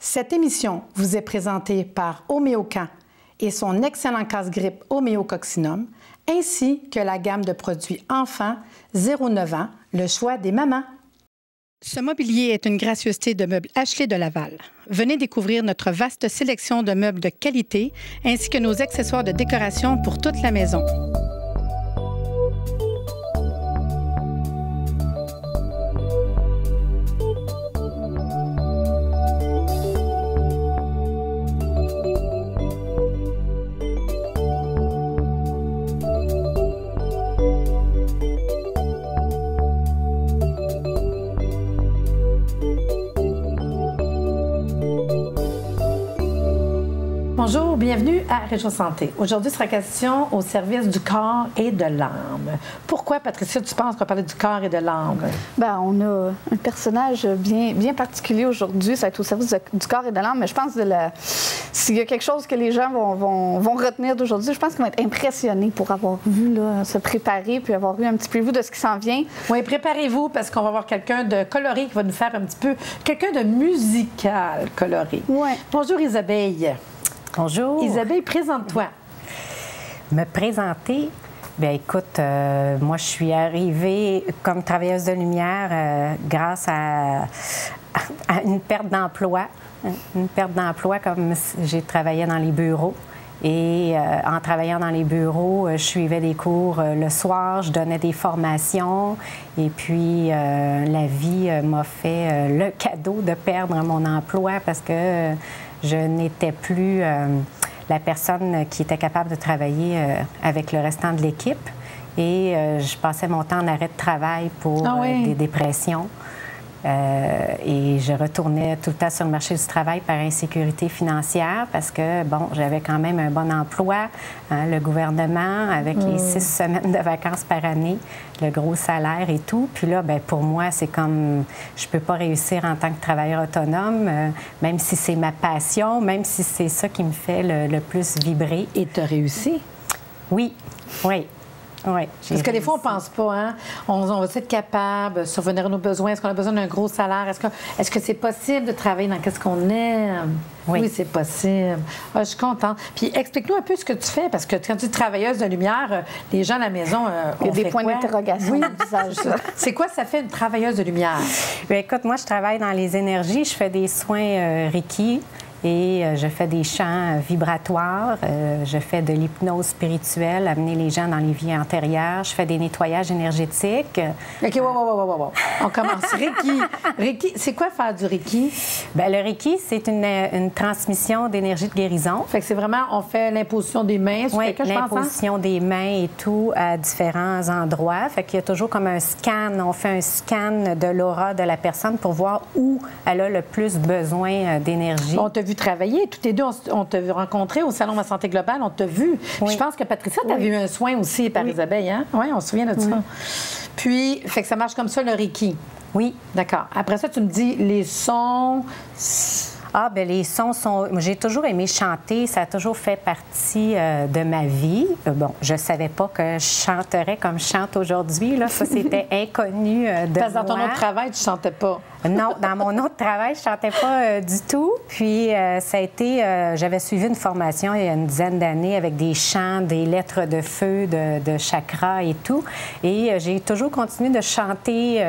Cette émission vous est présentée par Homéocan et son excellent casse-grippe Homéococcinum, ainsi que la gamme de produits enfants 0-9 ans, le choix des mamans. Ce mobilier est une gracieuseté de meubles Ashley de Laval. Venez découvrir notre vaste sélection de meubles de qualité ainsi que nos accessoires de décoration pour toute la maison. Bonjour, bienvenue à Région Santé. Aujourd'hui, ce sera question au service du corps et de l'âme. Pourquoi, Patricia, tu penses qu'on va parler du corps et de l'âme? Bien, on a un personnage bien particulier aujourd'hui, ça va être au service du corps et de l'âme, mais je pense que s'il y a quelque chose que les gens vont retenir d'aujourd'hui, je pense qu'ils vont être impressionnés pour avoir vu là, se préparer puis avoir eu un petit preview de ce qui s'en vient. Oui, préparez-vous parce qu'on va avoir quelqu'un de coloré qui va nous faire un petit peu, quelqu'un de musical coloré. Oui. Bonjour Isabelle. Bonjour. Isabelle, présente-toi. Me présenter? Bien, écoute, moi, je suis arrivée comme travailleuse de lumière grâce à une perte d'emploi. Une perte d'emploi comme j'ai travaillé dans les bureaux. Et en travaillant dans les bureaux, je suivais des cours le soir, je donnais des formations. Et puis, la vie m'a fait le cadeau de perdre mon emploi parce que je n'étais plus la personne qui était capable de travailler avec le restant de l'équipe. Et je passais mon temps en arrêt de travail pour des dépressions. Et je retournais tout le temps sur le marché du travail par insécurité financière parce que, bon, j'avais quand même un bon emploi, hein, le gouvernement, avec les 6 semaines de vacances par année, le gros salaire et tout. Puis là, bien, pour moi, c'est comme, je peux pas réussir en tant que travailleur autonome, même si c'est ma passion, même si c'est ça qui me fait le plus vibrer. Et tu as réussi? Oui, oui. Oui, parce que des fois, on ne pense pas, hein? On va être capable de survenir à nos besoins. Est-ce qu'on a besoin d'un gros salaire? Est-ce que c'est possible de travailler dans ce qu'on aime? Oui, c'est possible. Ah, je suis contente. Puis explique-nous un peu ce que tu fais, parce que quand tu es travailleuse de lumière, les gens à la maison, il y a des points d'interrogation oui. dans le visage. C'est quoi ça fait une travailleuse de lumière? Bien, écoute, moi, je travaille dans les énergies. Je fais des soins Reiki. Et je fais des chants vibratoires, je fais de l'hypnose spirituelle, amener les gens dans les vies antérieures, je fais des nettoyages énergétiques. OK, wow. On commence. Reiki, c'est quoi faire du Reiki? Bien, le Reiki, c'est une transmission d'énergie de guérison. Fait que c'est vraiment, on fait l'imposition des mains sur quelqu'un, je pense, l'imposition des mains et tout à différents endroits. Fait qu'il y a toujours comme un scan, on fait un scan de l'aura de la personne pour voir où elle a le plus besoin d'énergie. On t'a vu travailler. Toutes les deux, on t'a vu rencontrer au Salon de la Santé Globale, on t'a vu. Oui. Je pense que Patricia, tu avais eu un soin aussi par Isabelle, hein? Oui, on se souvient de ça. Puis, fait que ça marche comme ça, le Reiki. Oui. D'accord. Après ça, tu me dis les sons. Ah, bien, les sons sont... J'ai toujours aimé chanter. Ça a toujours fait partie de ma vie. Bon, je ne savais pas que je chanterais comme je chante aujourd'hui. Là. Ça, c'était inconnu de Parce que dans ton autre travail, tu ne chantais pas. Non, dans mon autre travail, je ne chantais pas du tout. Puis, ça a été... j'avais suivi une formation il y a une dizaine d'années avec des chants, des lettres de feu, de chakras et tout. Et j'ai toujours continué de chanter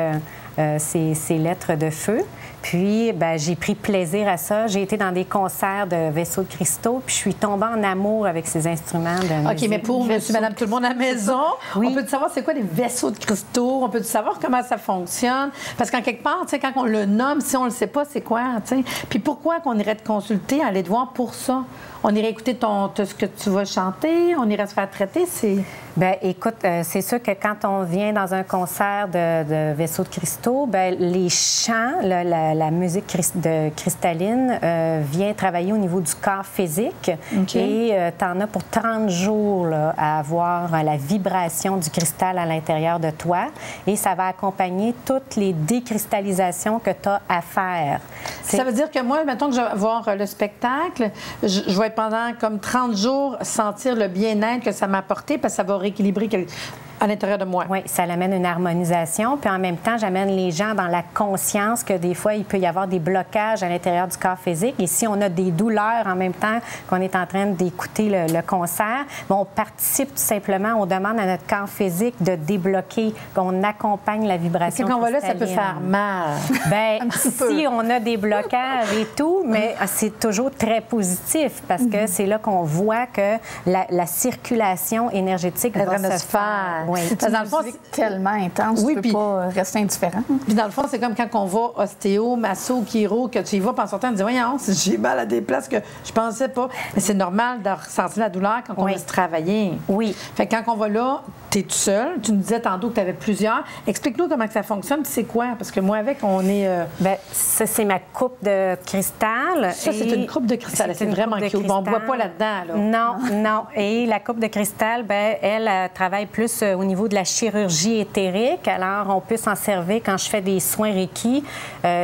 ces lettres de feu. Puis, ben, j'ai pris plaisir à ça. J'ai été dans des concerts de vaisseaux de cristaux, puis je suis tombée en amour avec ces instruments de musique. OK, mais pour monsieur, madame, tout le monde à la maison, oui. On peut savoir c'est quoi les vaisseaux de cristaux? On peut savoir comment ça fonctionne? Parce qu'en quelque part, tu sais, quand on le nomme, si on ne le sait pas, c'est quoi, tu sais? Puis pourquoi qu'on irait te consulter, aller te voir pour ça? On irait écouter ce que tu vas chanter? On irait se faire traiter? Bien, écoute, c'est sûr que quand on vient dans un concert de vaisseaux de cristaux, bien, les chants, la musique cristalline vient travailler au niveau du corps physique. Okay. Et tu en as pour 30 jours là, à avoir la vibration du cristal à l'intérieur de toi. Et ça va accompagner toutes les décristallisations que tu as à faire. Ça veut dire que moi, mettons que je vais voir le spectacle, je vais pendant comme 30 jours sentir le bien-être que ça m'a apporté parce que ça va rééquilibrer À l'intérieur de moi. Oui, ça amène une harmonisation. Puis en même temps, j'amène les gens dans la conscience que des fois, il peut y avoir des blocages à l'intérieur du corps physique. Et si on a des douleurs en même temps qu'on est en train d'écouter le concert, on participe tout simplement, on demande à notre corps physique de débloquer, qu'on accompagne la vibration. Quand on va là, ça peut faire mal. Bien, si on a des blocages et tout, mais c'est toujours très positif parce que c'est là qu'on voit que la circulation énergétique va se faire. Oui. Dans le fond, c'est tellement intense, tu peux pas rester indifférent. Puis dans le fond, c'est comme quand on va ostéo, masso, chiro, que tu y vas, puis en sortant, tu dis, voyons, j'ai mal à des places que je pensais pas. Mais c'est normal de ressentir la douleur quand on veut se travailler. Oui. Fait que quand on va là, tu es tout seul. Tu nous disais tantôt que tu avais plusieurs. Explique-nous comment que ça fonctionne, puis c'est quoi? Parce que moi, avec, on est... Bien, ça, c'est ma coupe de cristal. Ça, c'est une coupe de cristal. C'est vraiment cute. Bon, on ne boit pas là-dedans, là. Non, non. Et la coupe de cristal, bien, elle travaille plus au niveau de la chirurgie éthérique. Alors, on peut s'en servir quand je fais des soins Reiki.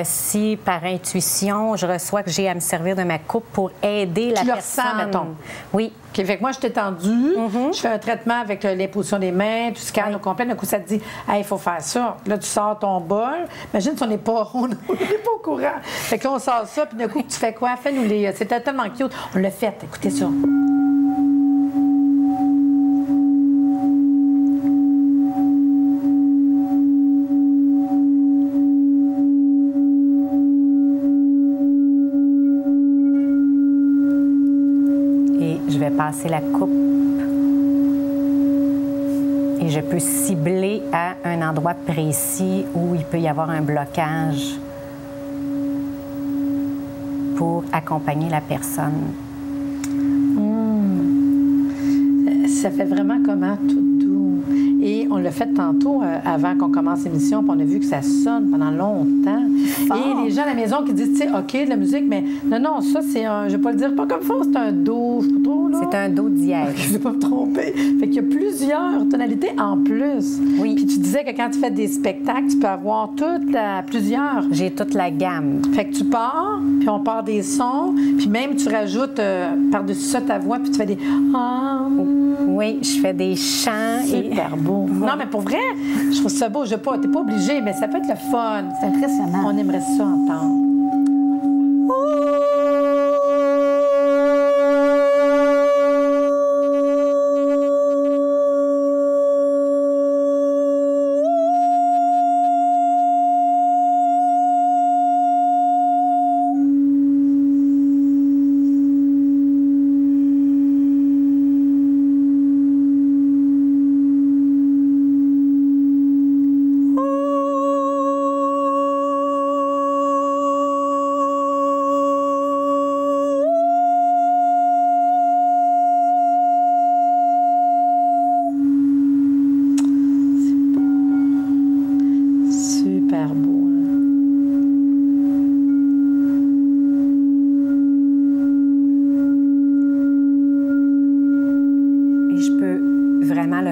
Si, par intuition, je reçois que j'ai à me servir de ma coupe pour aider la personne. Tu le ressens, mettons. Oui. OK, fait que moi, je t'ai tendue, je fais un traitement avec l'imposition des mains, tu scannes au complet, d'un coup, ça te dit, hey, il faut faire ça. Là, tu sors ton bol. Imagine si on n'est pas au courant. Fait que là, on sort ça, puis d'un coup, tu fais quoi? Fais-nous les. C'était tellement cute. On l'a fait. Écoutez ça. Passer la coupe et je peux cibler à un endroit précis où il peut y avoir un blocage pour accompagner la personne. Ça fait vraiment comment tout doux. Et on l'a fait tantôt avant qu'on commence l'émission, puis on a vu que ça sonne pendant longtemps. Et les gens à la maison qui disent, tu sais, OK, de la musique, mais non, ça, c'est un, je vais pas le dire pas comme ça, c'est un do, je sais pas trop, là. C'est un do dièse. Je ne vais pas me tromper. Fait qu'il y a plusieurs tonalités en plus. Oui. Puis tu disais que quand tu fais des spectacles, tu peux avoir plusieurs. J'ai toute la gamme. Fait que tu pars, puis on part des sons, puis même tu rajoutes par-dessus ça ta voix, puis tu fais des... Oui, je fais des chants. Super beau. Non, mais pour vrai, je trouve ça beau. T'es pas obligé, mais ça peut être le fun. C'est impressionnant. On aimerait ça entendre.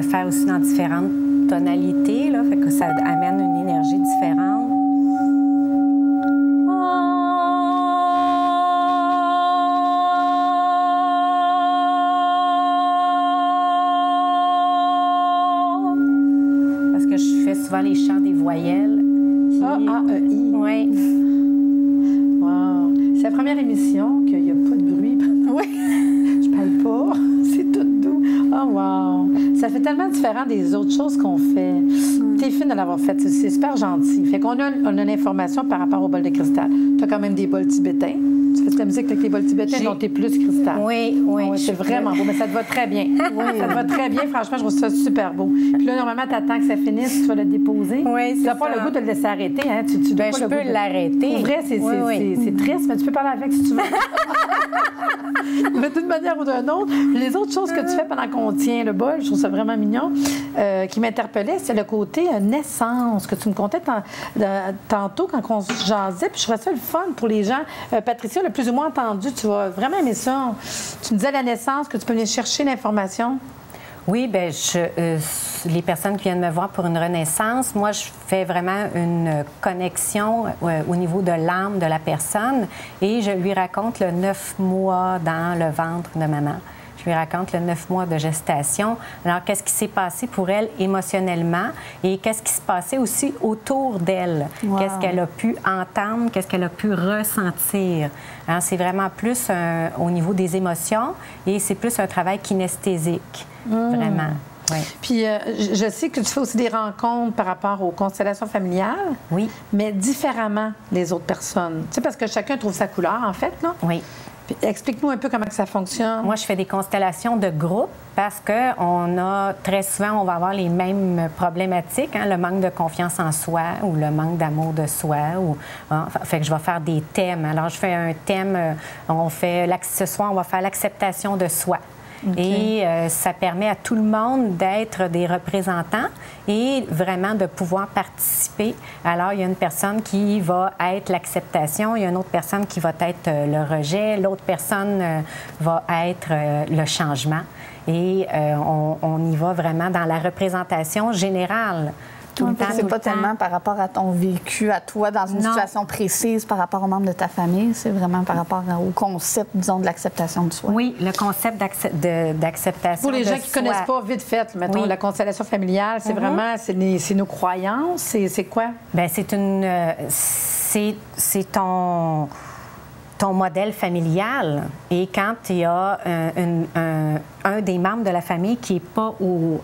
Faire aussi dans différentes tonalités, là, fait que ça amène une énergie différente. Parce que je fais souvent les chants des voyelles. A, A, E, I. Oui. Wow. C'est la première émission qu'il n'y a pas de bruit. Oui. Je parle pas. C'est tout doux. Oh, wow. Ça fait tellement différent des autres choses qu'on fait. T'es fine de l'avoir fait. C'est super gentil. Fait qu'on a l'information par rapport au bol de cristal. Tu as quand même des bols tibétains. Tu fais de la musique avec les bols tibétains, donc t'es plus cristal. Oui, oui. Oh, c'est vraiment beau, mais ça te va très bien. Oui, ça te va très bien. Franchement, je trouve ça super beau. Puis là, normalement, tu attends que ça finisse, tu vas le déposer. Oui, c'est ça. Tu n'as pas le goût de le laisser arrêter. Hein? Ben, je peux l'arrêter. Pour vrai, c'est triste, mais tu peux parler avec si tu veux. Mais d'une manière ou d'une autre, les autres choses que tu fais pendant qu'on tient le bol, je trouve ça vraiment mignon, qui m'interpellait, c'est le côté naissance que tu me contais tantôt quand on se jasait. Puis je trouvais ça le fun pour les gens. Patricia l'a plus ou moins entendu. Tu vas vraiment aimer ça. Tu me disais la naissance, que tu peux venir chercher l'information. Oui, bien, les personnes qui viennent me voir pour une renaissance, moi, je fais vraiment une connexion au niveau de l'âme de la personne et je lui raconte le 9 mois dans le ventre de maman. Je lui raconte le 9 mois de gestation. Alors, qu'est-ce qui s'est passé pour elle émotionnellement et qu'est-ce qui se passait aussi autour d'elle? Wow. Qu'est-ce qu'elle a pu entendre? Qu'est-ce qu'elle a pu ressentir? Alors, c'est vraiment plus au niveau des émotions et c'est plus un travail kinesthésique, vraiment. Oui. Puis, je sais que tu fais aussi des rencontres par rapport aux constellations familiales. Oui. Mais différemment des autres personnes. Tu sais, parce que chacun trouve sa couleur, en fait, là. Oui. Puis, explique-nous un peu comment que ça fonctionne. Moi, je fais des constellations de groupe parce qu'on a très souvent, on va avoir les mêmes problématiques, hein, le manque de confiance en soi ou le manque d'amour de soi. Fait que je vais faire des thèmes. Alors, je fais un thème, ce soir, on va faire l'acceptation de soi. Okay. Et ça permet à tout le monde d'être des représentants et vraiment de pouvoir participer. Alors, il y a une personne qui va être l'acceptation, il y a une autre personne qui va être le rejet, l'autre personne va être le changement. Et on y va vraiment dans la représentation générale. C'est pas tellement par rapport à ton vécu, à toi, dans une situation précise, par rapport aux membres de ta famille. C'est vraiment par rapport au concept, disons, de l'acceptation de soi. Oui, le concept d'acceptation. Pour les gens qui ne connaissent pas, vite fait, mettons, la constellation familiale, c'est vraiment, c'est nos croyances, c'est quoi? Bien, c'est ton modèle familial. Et quand il y a un des membres de la famille qui n'est pas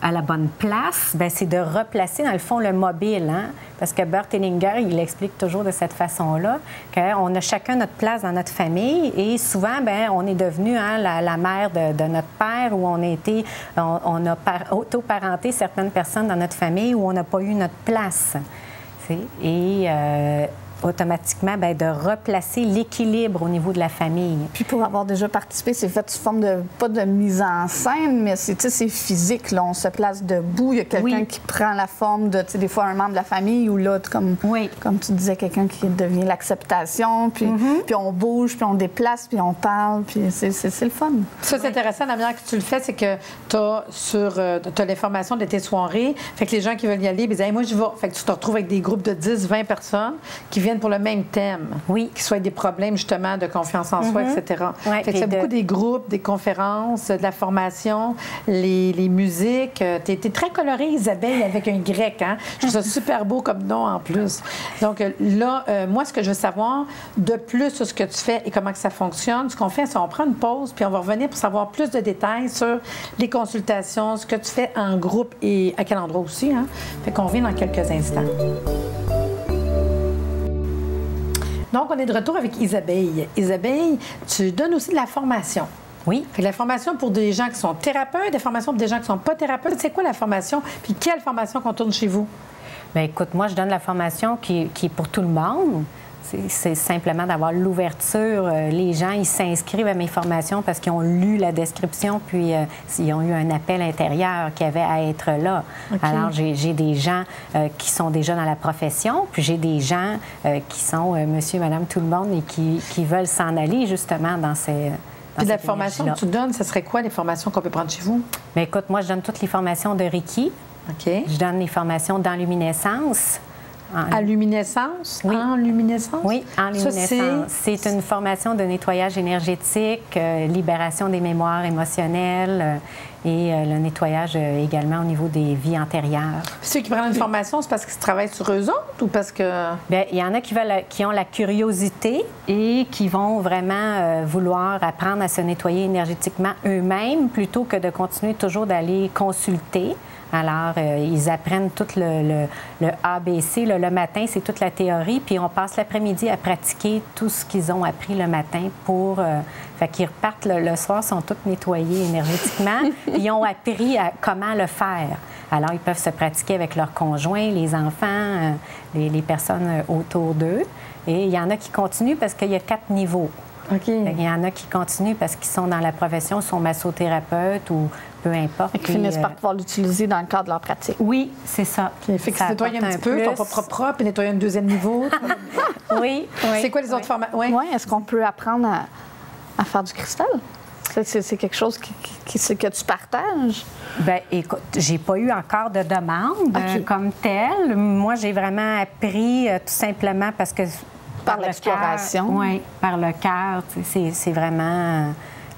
à la bonne place, bien, c'est de replacer, dans le fond, le mobile. Hein? Parce que Bert Hellinger, il explique toujours de cette façon-là, qu'on a chacun notre place dans notre famille et souvent, bien, on est devenu la mère de notre père ou on a auto-parenté certaines personnes dans notre famille où on n'a pas eu notre place. Et automatiquement, bien, de replacer l'équilibre au niveau de la famille. Puis pour avoir déjà participé, c'est fait sous forme de, pas de mise en scène, mais c'est physique, là. On se place debout, il y a quelqu'un qui prend la forme de, des fois, un membre de la famille ou là, comme tu disais, quelqu'un qui devient l'acceptation, puis on bouge, puis on déplace, puis on parle, puis c'est le fun. Ça, c'est intéressant, la manière que tu le fais, c'est que tu as l'information de tes soirées, fait que les gens qui veulent y aller, ils disent hey, « moi, je vais ». Fait que tu te retrouves avec des groupes de 10, 20 personnes qui viennent pour le même thème. Oui. Qu'il soit des problèmes, justement, de confiance en soi, etc. Ouais, fait que c'est beaucoup des groupes, des conférences, de la formation, les musiques. Tu es très colorée, Isabelle, avec un grec, hein? Je trouve ça super beau comme nom, en plus. Donc là, moi, ce que je veux savoir, de plus sur ce que tu fais et comment que ça fonctionne, ce qu'on fait, c'est qu'on prend une pause, puis on va revenir pour savoir plus de détails sur les consultations, ce que tu fais en groupe et à quel endroit aussi, hein? Fait qu'on revient dans quelques instants. Donc, on est de retour avec Isabelle. Isabelle, tu donnes aussi de la formation. Oui. Fait que la formation pour des gens qui sont thérapeutes, des formations pour des gens qui ne sont pas thérapeutes. C'est quoi la formation? Puis quelle formation qu'on tourne chez vous? Bien, écoute, moi, je donne la formation qui est pour tout le monde. C'est simplement d'avoir l'ouverture. Les gens, ils s'inscrivent à mes formations parce qu'ils ont lu la description, puis ils ont eu un appel intérieur qui avait à être là. Okay. Alors, j'ai des gens qui sont déjà dans la profession, puis j'ai des gens qui sont monsieur, madame, tout le monde et qui veulent s'en aller justement dans ces... Puis la formation que tu donnes, ce serait quoi les formations qu'on peut prendre chez vous? Bien, écoute, moi, je donne toutes les formations de Reiki. OK. Je donne les formations d'enluminescence. En luminescence? Oui. En luminescence? Oui, en luminescence. C'est une formation de nettoyage énergétique, libération des mémoires émotionnelles et le nettoyage également au niveau des vies antérieures. Puis ceux qui prennent une formation, c'est parce qu'ils travaillent sur eux autres ou parce que... Bien, il y en a qui ont la curiosité et qui vont vraiment vouloir apprendre à se nettoyer énergétiquement eux-mêmes plutôt que de continuer toujours d'aller consulter. Alors, ils apprennent tout le ABC. Le matin, c'est toute la théorie, puis on passe l'après-midi à pratiquer tout ce qu'ils ont appris le matin pour... fait qu'ils repartent le soir, sont tous nettoyés énergétiquement. Ils ont appris comment le faire. Alors, ils peuvent se pratiquer avec leurs conjoints, les enfants, les personnes autour d'eux. Et il y en a qui continuent parce qu'il y a 4 niveaux. Okay. Il y en a qui continuent parce qu'ils sont dans la profession, sont massothérapeutes ou peu importe. Et qui finissent par pouvoir l'utiliser dans le cadre de leur pratique. Oui, c'est ça. Fait que ça nettoyer un petit peu, ton propre, puis nettoyer un deuxième niveau. Oui. C'est quoi les autres formations? Oui. Est-ce qu'on peut apprendre à faire du cristal? C'est quelque chose que tu partages? Bien, écoute, j'ai pas eu encore de demande comme telle. Moi, j'ai vraiment appris tout simplement parce que... Par l'exploration. Oui, par le cœur. C'est vraiment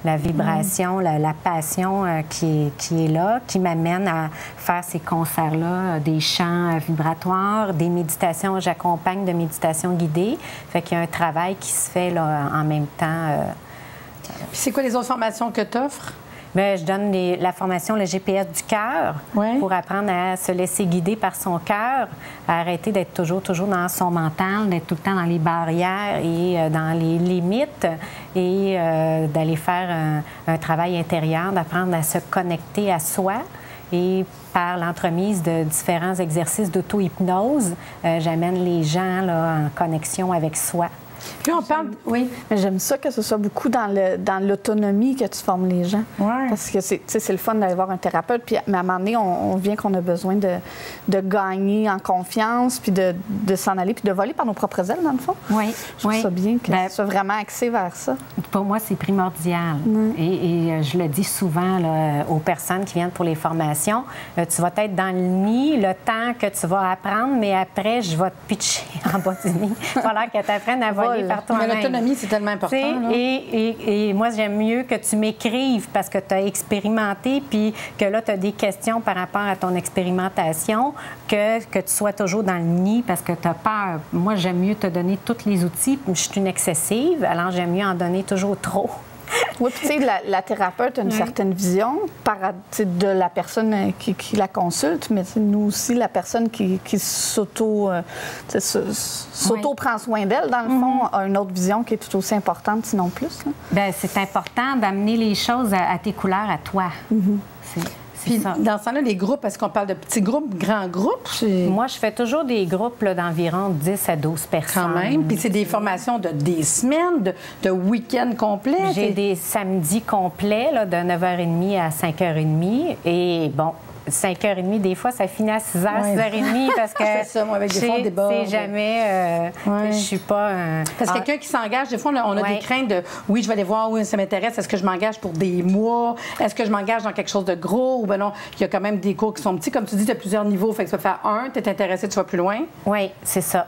la vibration, la passion qui est là, qui m'amène à faire ces concerts-là, des chants vibratoires, des méditations. J'accompagne de méditations guidées. Fait qu'il y a un travail qui se fait là, en même temps. Puis c'est quoi les autres formations que tu offres? Bien, je donne la formation, le GPS du cœur, pour apprendre à se laisser guider par son cœur, à arrêter d'être toujours dans son mental, d'être tout le temps dans les barrières et dans les limites et d'aller faire un travail intérieur, d'apprendre à se connecter à soi. Et par l'entremise de différents exercices d'auto-hypnose, j'amène les gens là, en connexion avec soi. Puis on parle... Oui. Mais j'aime ça que ce soit beaucoup dans l'autonomie que tu formes les gens. Ouais. Parce que c'est le fun d'aller voir un thérapeute. Puis à un moment donné, on vient qu'on a besoin de gagner en confiance, puis de s'en aller, puis de voler par nos propres ailes, dans le fond. Oui. Je trouve ça bien que ce soit vraiment axé vers ça. Pour moi, c'est primordial. Et je le dis souvent là, aux personnes qui viennent pour les formations, tu vas être dans le nid le temps que tu vas apprendre, mais après, je vais te pitcher en bas du nid. Il va falloir que tu apprennes à voler par toi-même. Mais l'autonomie, c'est tellement important. Et moi, j'aime mieux que tu m'écrives parce que tu as expérimenté, puis que là, tu as des questions par rapport à ton expérimentation, que tu sois toujours dans le nid parce que tu as peur. Moi, j'aime mieux te donner tous les outils. Je suis une excessive, alors j'aime mieux en donner toujours trop. Oui, puis tu sais, la thérapeute a une certaine vision de la personne qui la consulte, mais nous aussi, la personne qui s'auto prend soin d'elle, dans le fond, a une autre vision qui est tout aussi importante, sinon plus. Bien, c'est important d'amener les choses à tes couleurs, à toi. Puis dans ce temps-là, les groupes, est-ce qu'on parle de petits groupes, grands groupes? Moi, je fais toujours des groupes d'environ 10 à 12 personnes. Quand même. Puis c'est des formations de des semaines, de week-ends complets? J'ai des samedis complets là, de 9h30 à 5h30. Et bon, 5h30, des fois, ça finit à 6h, 6h30 parce que c'est ça, moi, avec des fois, on déborde. C'est jamais... je suis pas... Parce que quelqu'un qui s'engage, des fois, on a des craintes de « oui, je vais aller voir, oui, ça m'intéresse, est-ce que je m'engage pour des mois? Est-ce que je m'engage dans quelque chose de gros? » Ou ben non, il y a quand même des cours qui sont petits. Comme tu dis, tu as plusieurs niveaux, fait que tu vas faire un, tu es intéressé, tu vas plus loin. Oui, c'est ça.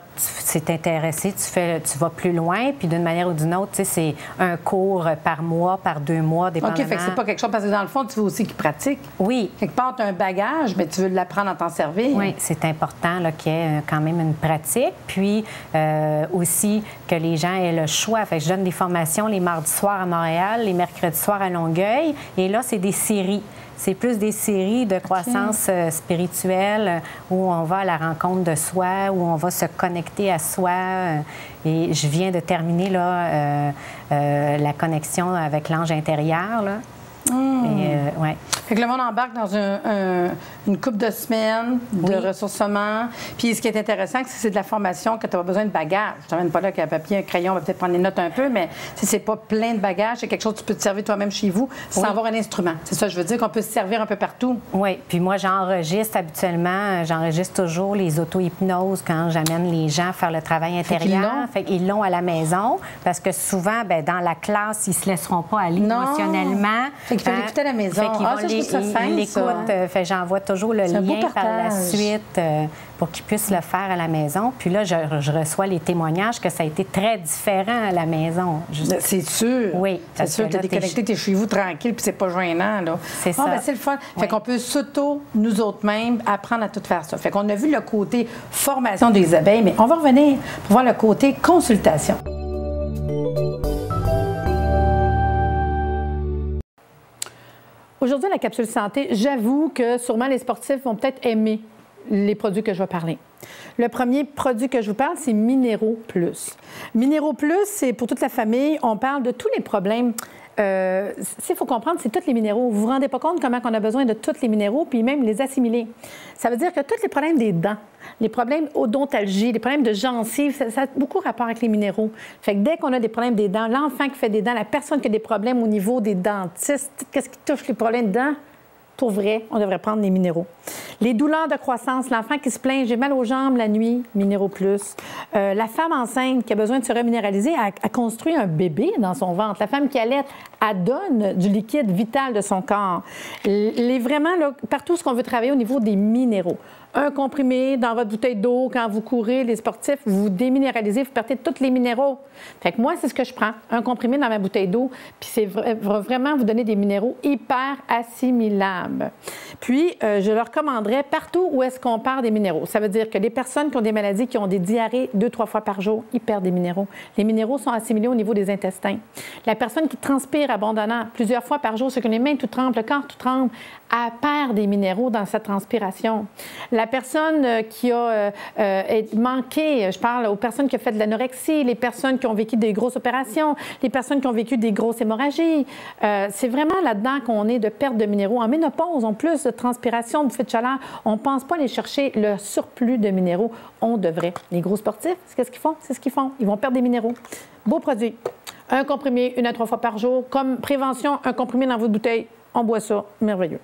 Tu es intéressé, tu vas plus loin, puis d'une manière ou d'une autre, tu sais, c'est un cours par mois, par 2 mois, dépendamment. OK, fait que c'est pas quelque chose, parce que dans le fond, tu veux aussi qu'ils pratiquent. Oui. Quelque part, tu as un bagage, mais tu veux l'apprendre à t'en servir. Oui, c'est important qu'il y ait quand même une pratique. Puis aussi que les gens aient le choix. Fait que je donne des formations les mardis soirs à Montréal, les mercredis soirs à Longueuil. Et là, c'est des séries. C'est plus des séries de croissance spirituelle où on va à la rencontre de soi, où on va se connecter à soi. Et je viens de terminer là, la connexion avec l'ange intérieur, là. Ouais. Fait que le monde embarque dans une couple de semaines de ressourcement. Puis ce qui est intéressant, c'est que c'est de la formation que tu n'as pas besoin de bagages. Je t'emmène pas là qu'un papier, un crayon, on va peut-être prendre les notes un peu, mais si c'est pas plein de bagages, c'est quelque chose que tu peux te servir toi-même chez vous sans avoir un instrument. C'est ça, je veux dire, qu'on peut se servir un peu partout. Oui. Puis moi, j'enregistre habituellement, j'enregistre toujours les auto-hypnoses quand j'amène les gens à faire le travail intérieur. Fait qu'ils l'ont à la maison parce que souvent, bien, dans la classe, ils se laisseront pas aller émotionnellement. Fait qu'il faut l'écouter à la maison. Ils l'écoutent. Fait j'envoie toujours le lien par la suite pour qu'ils puissent le faire à la maison. Puis là, je reçois les témoignages que ça a été très différent à la maison. C'est sûr. Oui. C'est sûr, tu es déconnecté, tu es chez vous tranquille, puis c'est pas gênant, là. C'est ça. Ben, c'est le fun. Fait qu'on peut nous autres mêmes, apprendre à tout faire ça. Fait qu'on a vu le côté formation des abeilles, mais on va revenir pour voir le côté consultation. Aujourd'hui, à la capsule santé, j'avoue que sûrement les sportifs vont peut-être aimer les produits que je vais parler. Le premier produit que je vous parle, c'est Minéraux Plus. Minéraux Plus, c'est pour toute la famille. On parle de tous les problèmes. Il faut comprendre, c'est tous les minéraux. Vous vous rendez pas compte comment on a besoin de tous les minéraux, puis même les assimiler. Ça veut dire que tous les problèmes des dents, les problèmes odontalgie, les problèmes de gencives, ça a beaucoup rapport avec les minéraux. Fait que dès qu'on a des problèmes des dents, l'enfant qui fait des dents, la personne qui a des problèmes au niveau des dentistes, qu'est-ce qui touche les problèmes de dents? Pour vrai, on devrait prendre les minéraux. Les douleurs de croissance, l'enfant qui se plaint, j'ai mal aux jambes la nuit, Minéraux Plus. La femme enceinte qui a besoin de se reminéraliser, a construit un bébé dans son ventre. La femme qui allaite, elle donne du liquide vital de son corps. Vraiment, là, partout ce qu'on veut travailler au niveau des minéraux. Un comprimé dans votre bouteille d'eau quand vous courez, les sportifs, vous déminéralisez, vous perdez tous les minéraux. Fait que moi, c'est ce que je prends, un comprimé dans ma bouteille d'eau, puis c'est vraiment vous donner des minéraux hyper assimilables. Puis, je le recommanderais partout où est-ce qu'on perd des minéraux. Ça veut dire que les personnes qui ont des maladies, qui ont des diarrhées 2-3 fois par jour, ils perdent des minéraux. Les minéraux sont assimilés au niveau des intestins. La personne qui transpire abondamment plusieurs fois par jour, ceux qui ont les mains tout tremblent, le corps tout tremble, elle perd des minéraux dans sa transpiration. La personne qui a manqué, je parle aux personnes qui ont fait de l'anorexie, les personnes qui ont vécu des grosses opérations, les personnes qui ont vécu des grosses hémorragies. C'est vraiment là-dedans qu'on est de perte de minéraux. En ménopause, on plus de transpiration, bouffée de chaleur. On ne pense pas aller chercher le surplus de minéraux. On devrait. Les gros sportifs, qu'est-ce qu'ils font? C'est ce qu'ils font. Ils vont perdre des minéraux. Beau produit. Un comprimé 1 à 3 fois par jour. Comme prévention, un comprimé dans votre bouteille. On boit ça. Merveilleux.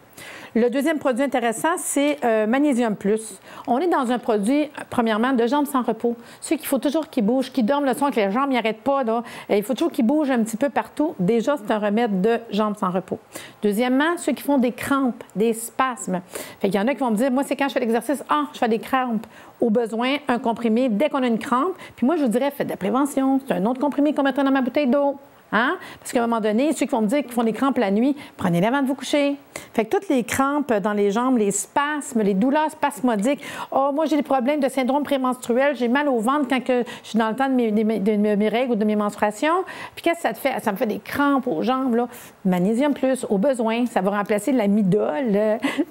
Le deuxième produit intéressant, c'est Magnésium Plus. On est dans un produit, premièrement, de jambes sans repos. Ceux qu'il faut toujours qu'ils bougent, qu'ils dorment le soir, que les jambes n'y arrêtent pas. Là. Il faut toujours qu'ils bougent un petit peu partout. Déjà, c'est un remède de jambes sans repos. Deuxièmement, ceux qui font des crampes, des spasmes. Fait qu'il y en a qui vont me dire, moi, c'est quand je fais l'exercice, je fais des crampes. Au besoin, un comprimé dès qu'on a une crampe. Puis moi, je vous dirais, faites de la prévention. C'est un autre comprimé qu'on mettrait dans ma bouteille d'eau. Hein? Parce qu'à un moment donné, ceux qui vont me dire qu'ils font des crampes la nuit, prenez-les avant de vous coucher. Fait que toutes les crampes dans les jambes, les spasmes, les douleurs spasmodiques. Oh, moi, j'ai des problèmes de syndrome prémenstruel, j'ai mal au ventre quand je suis dans le temps de mes règles ou de mes menstruations. Puis qu'est-ce que ça te fait? Ça me fait des crampes aux jambes, là. Magnésium Plus, au besoin, ça va remplacer l'amidol,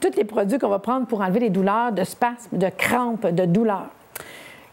tous les produits qu'on va prendre pour enlever les douleurs de spasmes, de crampes, de douleurs.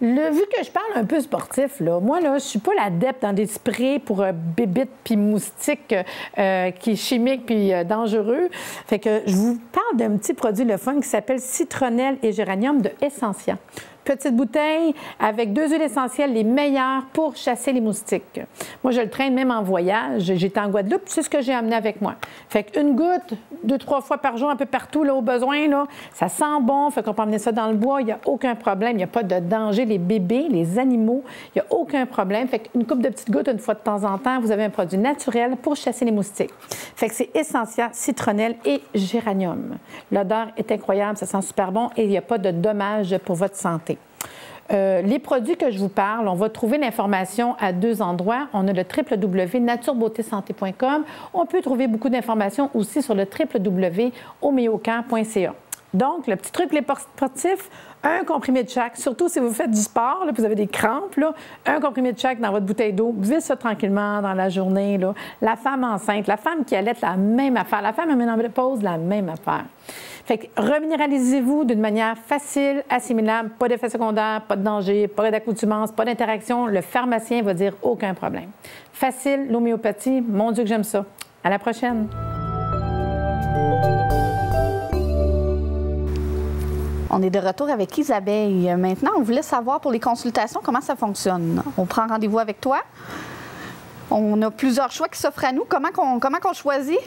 Vu que je parle un peu sportif, là, moi, là, je ne suis pas l'adepte dans des sprays pour bébites puis moustiques qui est chimique puis dangereux. Fait que je vous parle d'un petit produit le fun qui s'appelle Citronnelle et Géranium de Essentia. Petite bouteille avec 2 huiles essentielles, les meilleures pour chasser les moustiques. Moi, je le traîne même en voyage. J'étais en Guadeloupe, c'est ce que j'ai amené avec moi. Fait qu'une goutte, 2-3 fois par jour, un peu partout, là, au besoin, là, ça sent bon, fait qu'on peut emmener ça dans le bois, il n'y a aucun problème, il n'y a pas de danger. Les bébés, les animaux, il n'y a aucun problème. Fait qu'une coupe de petites gouttes, une fois de temps en temps, vous avez un produit naturel pour chasser les moustiques. Fait que c'est Essentia, Citronnelle et Géranium. L'odeur est incroyable, ça sent super bon et il n'y a pas de dommages pour votre santé. Les produits que je vous parle, on va trouver l'information à 2 endroits. On a le www.naturebeautésanté.com. On peut trouver beaucoup d'informations aussi sur le www.homeocan.ca. Donc, le petit truc, les sportifs, un comprimé de chaque, surtout si vous faites du sport, là, vous avez des crampes, là, un comprimé de chaque dans votre bouteille d'eau, buvez ça tranquillement dans la journée. Là. La femme enceinte, la femme qui allaite, la même affaire. La femme à ménopause, la même affaire. Fait que reminéralisez-vous d'une manière facile, assimilable, pas d'effet secondaire, pas de danger, pas d'accoutumance, pas d'interaction. Le pharmacien va dire aucun problème. Facile, l'homéopathie, mon Dieu que j'aime ça. À la prochaine. On est de retour avec Isabelle. Maintenant, on voulait savoir pour les consultations comment ça fonctionne. On prend rendez-vous avec toi. On a plusieurs choix qui s'offrent à nous. Comment qu'on choisit?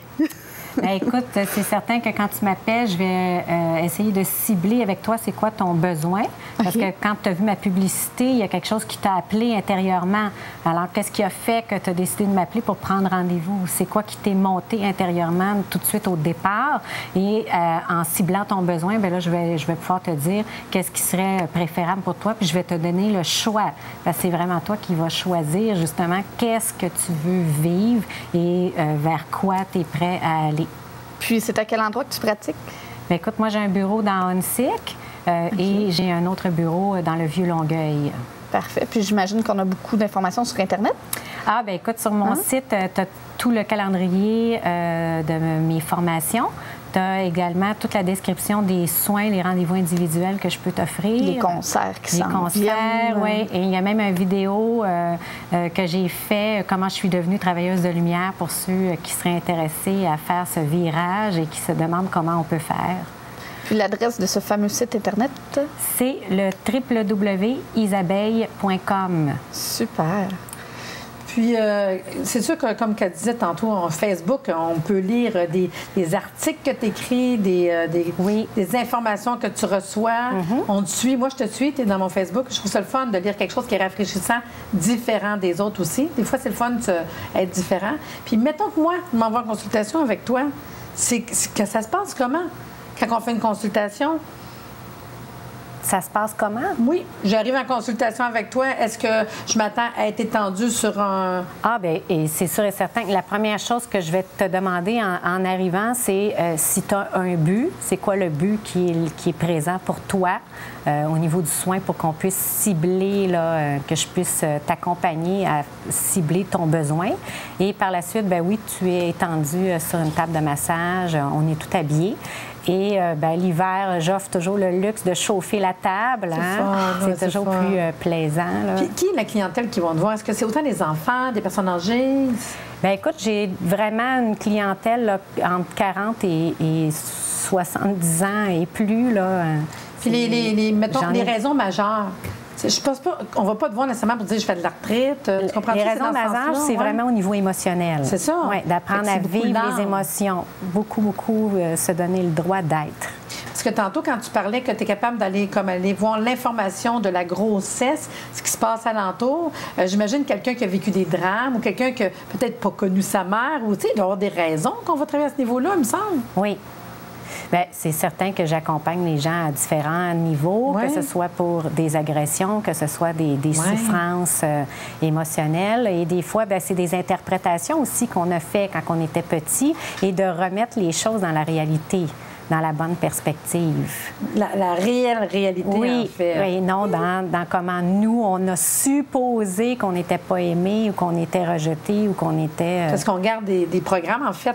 Bien, écoute, c'est certain que quand tu m'appelles, je vais essayer de cibler avec toi c'est quoi ton besoin. Parce que quand tu as vu ma publicité, il y a quelque chose qui t'a appelé intérieurement. Alors, qu'est-ce qui a fait que tu as décidé de m'appeler pour prendre rendez-vous? C'est quoi qui t'est monté intérieurement tout de suite au départ? Et en ciblant ton besoin, bien là, je vais pouvoir te dire qu'est-ce qui serait préférable pour toi, puis je vais te donner le choix. Parce que c'est vraiment toi qui vas choisir, justement, qu'est-ce que tu veux vivre et vers quoi tu es prêt à aller. Puis, c'est à quel endroit que tu pratiques? Bien, écoute, moi, j'ai un bureau dans Huntsic et j'ai un autre bureau dans le Vieux-Longueuil. Parfait. Puis, j'imagine qu'on a beaucoup d'informations sur Internet? Ah, bien, écoute, sur mon site, tu as tout le calendrier de mes formations. Tu as également toute la description des soins, les rendez-vous individuels que je peux t'offrir. Les concerts qui s'en viennent. Les concerts, oui. Et il y a même une vidéo que j'ai fait, comment je suis devenue travailleuse de lumière pour ceux qui seraient intéressés à faire ce virage et qui se demandent comment on peut faire. Puis l'adresse de ce fameux site Internet? C'est le www.isabeille.com. Super. Puis, c'est sûr que, comme qu'elle disait tantôt, en Facebook, on peut lire des articles que tu écris, des informations que tu reçois. On te suit. Moi, je te suis. Tu es dans mon Facebook. Je trouve ça le fun de lire quelque chose qui est rafraîchissant, différent des autres aussi. Des fois, c'est le fun d'être différent. Puis, mettons que moi, je m'envoie en consultation avec toi. Que ça se passe comment quand on fait une consultation? Ça se passe comment? Oui, j'arrive en consultation avec toi. Est-ce que je m'attends à être étendue sur un... Ah, bien, et c'est sûr et certain que la première chose que je vais te demander en arrivant, c'est si tu as un but, c'est quoi le but qui est présent pour toi au niveau du soin pour qu'on puisse cibler, là, que je puisse t'accompagner à cibler ton besoin. Et par la suite, bien oui, tu es étendu sur une table de massage, on est tout habillé. Et l'hiver, j'offre toujours le luxe de chauffer la table. C'est toujours plus plaisant. Là. Puis, qui est la clientèle qui vont te voir? Est-ce que c'est autant des enfants, des personnes âgées? Bien, écoute, j'ai vraiment une clientèle là, entre 40 et 70 ans et plus. Là. Puis, mettons, les raisons majeures. Je pense pas qu'on va pas te voir nécessairement pour dire je fais de la retraite. Tu comprends? Les raisons majeures, c'est vraiment au niveau émotionnel. C'est ça. Oui, d'apprendre à vivre les émotions. Beaucoup se donner le droit d'être. Parce que tantôt, quand tu parlais que tu es capable d'aller aller voir l'information de la grossesse, ce qui se passe alentour, j'imagine quelqu'un qui a vécu des drames ou quelqu'un qui n'a peut-être pas connu sa mère, ou tu sais, il doit y avoir des raisons qu'on va travailler à ce niveau-là, il me semble. Oui. Bien, c'est certain que j'accompagne les gens à différents niveaux, que ce soit pour des agressions, que ce soit des souffrances émotionnelles. Et des fois, bien, c'est des interprétations aussi qu'on a fait quand on était petit et de remettre les choses dans la réalité, dans la bonne perspective. La réelle réalité, oui, en fait. Oui, non, dans comment nous, on a supposé qu'on n'était pas aimé ou qu'on était rejeté ou qu'on était... Parce qu'on garde des programmes, en fait,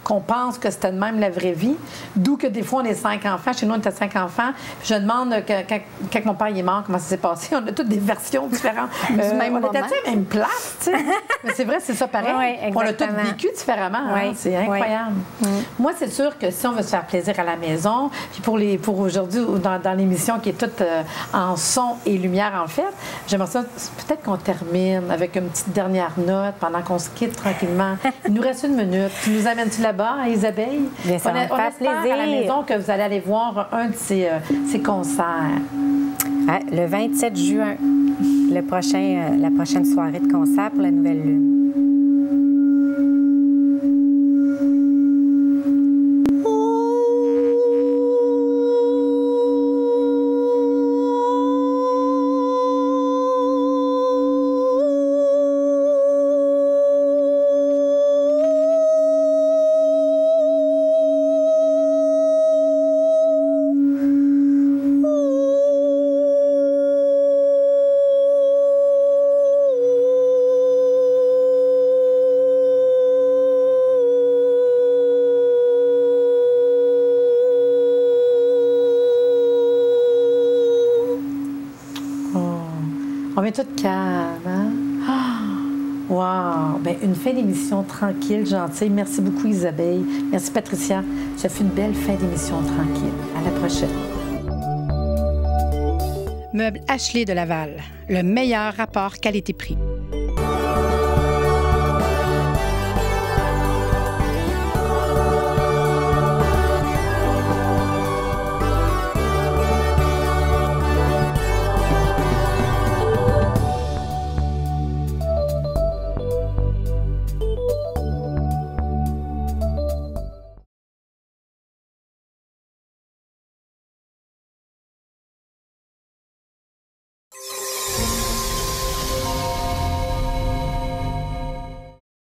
qu'on pense que c'était de même la vraie vie. D'où que des fois, on est 5 enfants. Chez nous, on était 5 enfants. Puis je demande, quand mon père est mort, comment ça s'est passé. On a toutes des versions différentes. On était à la même place, tu sais. Mais c'est vrai, c'est ça pareil. On l'a tous vécu différemment. Hein? C'est incroyable. Moi, c'est sûr que si on veut se faire plaisir à la maison, puis pour aujourd'hui, dans l'émission qui est toute en son et lumière, en fait, j'aimerais ça, peut-être qu'on termine avec une petite dernière note pendant qu'on se quitte tranquillement. Il nous reste 1 minute. Tu nous amènes-tu là-bas, à Isabelle? Bien, ça on espère à la maison que vous allez aller voir un de ces concerts. Le 27 juin, la prochaine soirée de concert pour la Nouvelle Lune. On met tout calme, hein? Wow! Bien, une fin d'émission tranquille, gentille. Merci beaucoup, Isabelle. Merci, Patricia. Ça fait une belle fin d'émission tranquille. À la prochaine. Meubles Ashley de Laval. Le meilleur rapport qualité-prix.